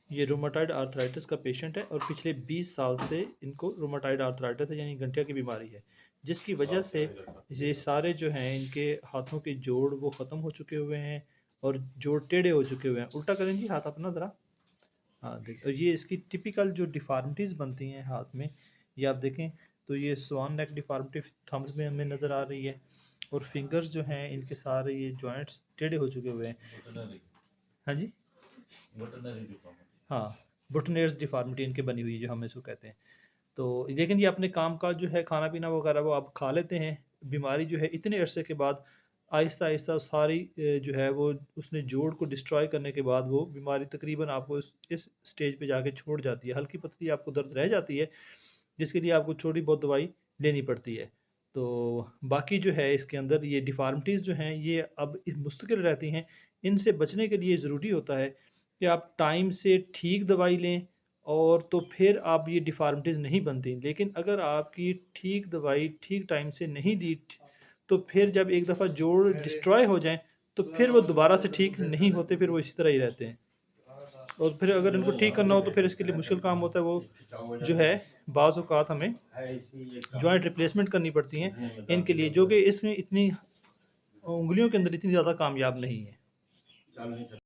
ये रोमाटाइड आर्थराइटिस का पेशेंट है और पिछले 20 साल से इनको रोमाटाइड आर्थराइटिस है, यानी गंठिया की बीमारी है, जिसकी वजह से ये सारे जो हैं इनके हाथों के जोड़ वो ख़त्म हो चुके हुए हैं और जोड़ टेढ़े हो चुके हुए हैं। उल्टा करें जी हाथ अपना ज़रा। हाँ देख, और ये इसकी टिपिकल जो डिफॉर्मिटीज़ बनती हैं हाथ में, ये आप देखें तो ये स्वान नेक डिफॉर्मिटी थम्स में हमें नज़र आ रही है, और फिंगर्स जो हैं इनके सारे ये जॉइंट्स टेढ़े हो चुके हुए हैं। हाँ जी, हाँ, बुटनेर्स डिफॉर्मिटी इनके बनी हुई है जो हम इसको कहते हैं। तो लेकिन ये अपने काम का जो है खाना पीना वगैरह वो आप खा लेते हैं। बीमारी जो है इतने अरसे के बाद आहिस्ता आहिस्ता सारी जो है वो उसने जोड़ को डिस्ट्रॉय करने के बाद वो बीमारी तकरीबन आपको इस स्टेज पे जाके छोड़ जाती है। हल्की पतली आपको दर्द रह जाती है, जिसके लिए आपको थोड़ी बहुत दवाई लेनी पड़ती है। तो बाकी जो है इसके अंदर ये डिफ़ॉर्मिटीज़ जो हैं ये अब मुस्तकिल रहती हैं। इनसे बचने के लिए ज़रूरी होता है कि आप टाइम से ठीक दवाई लें, और तो फिर आप ये डिफ़ॉर्मिटीज़ नहीं बनती। लेकिन अगर आपकी ठीक दवाई ठीक टाइम से नहीं दी, तो फिर जब एक दफ़ा जोड़ डिस्ट्रॉय हो जाएँ, तो फिर वो दोबारा से ठीक नहीं होते, फिर वो इसी तरह ही रहते हैं। और फिर अगर इनको ठीक करना हो तो फिर इसके लिए मुश्किल काम होता है, वो जो है बाज़ औक़ात हमें जॉइंट रिप्लेसमेंट करनी पड़ती हैं इनके लिए, जो कि इसमें इतनी उँगलियों के अंदर इतनी ज़्यादा कामयाब नहीं है।